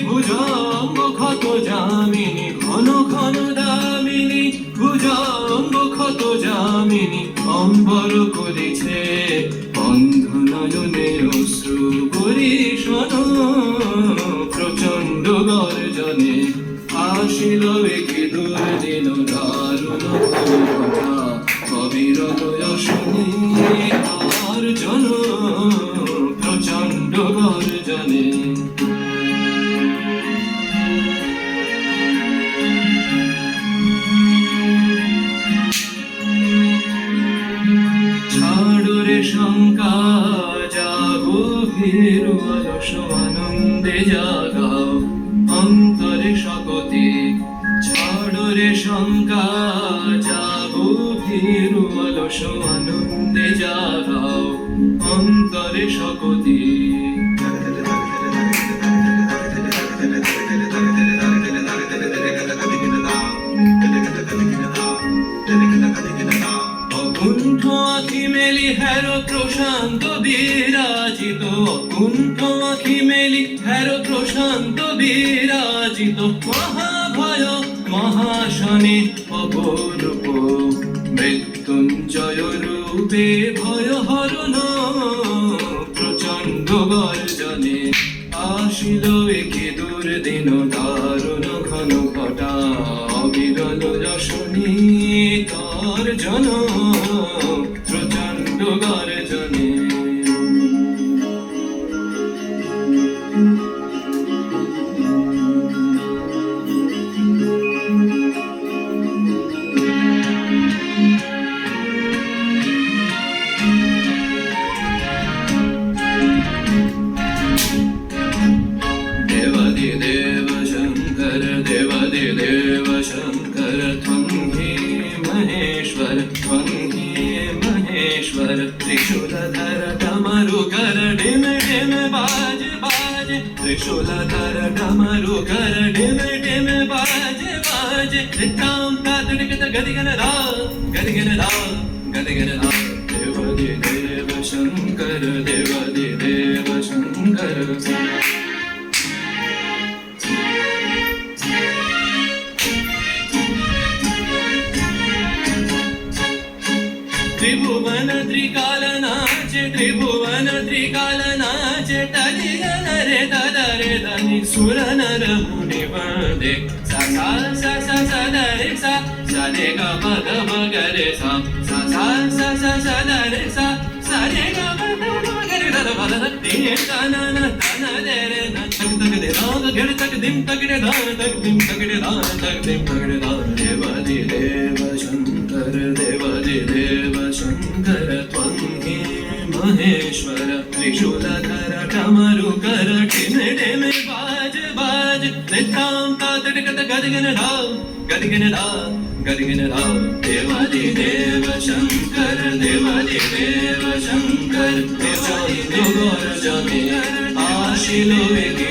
ভুজঙ্গ ক্ষত যামিনী ঘন ঘন দামিনী ভুজঙ্গ ক্ষত যামিনী অম্বর করেছে বন্ধ নয়নে অশ্রু পরিশন প্রচণ্ড গর্জনে আসিল একে দুর্দিন দারুণ ঘটা অবিরত যশনে অর্জন প্রচণ্ড গর্জনে ছাড়রে শঙ্কা জাগো ভীরু অলস আনন্দে জাগাও অন্তরে শকতি ছাড়রে শঙ্কা জাগো ভীরু অলস আনন্দে জাগাও অন্তরে শকতি অকুণ্ঠ আখি মেলি হের প্রশান্ত বিরাজিত অকুণ্ঠ আখি মেলি হের প্রশান্ত বিরাজিত মহাভয় মহাশনে অপরূপ মৃত্যুঞ্জয় রূপে ভয় হরণ প্রচণ্ড গর্জনে আসিল একে দুর্দিন দারুণ ঘন ঘটা অবিরল যশনে তর্জন প্রচণ্ড গর্জনে देवादिदेव शंकर देवादिदेव शंकर त्वं हि महेश्वर त्वं हि महेश्वर त्रिशूलधर डमरुकर डिम डिम बाज बाज त्रिशूलधर डमरुकर डिम डिम बाज बाज ताम ता तड़कत गदिगन दा गदिगन दा गदिगन दा देवादिदेव शंकर देवादिदेव शंकर त्रिभुवन त्रिकालनाचे त्रिभुवन त्रिकालनाचे तदिगन रे तदरे धनि सुर नर मुनि वन्दे सा सा सा सा सा द रे सा सा रे ग प ग ब ग रे सा सा सा सा सा सा द रे सा सा रे ग प ग ब ग रे द प द ति ता न न ता न रे रे न तक तक दे रा ग ग तक दिम तक रे दा तक दिम तक रे दा तक दिम तक रे दा देवादि देव शंकर देवादि देव शंकर त्वं हि महेश्वर त्रिशूलधर डमरुकर डिम डिम बाज बाज नितां ता तड़कत गदिगन दा गदिगन दा गदिगन दा देवादिदेव शंकर देवादिदेव शंकर प्रचण्ड गर्जने आशिल एके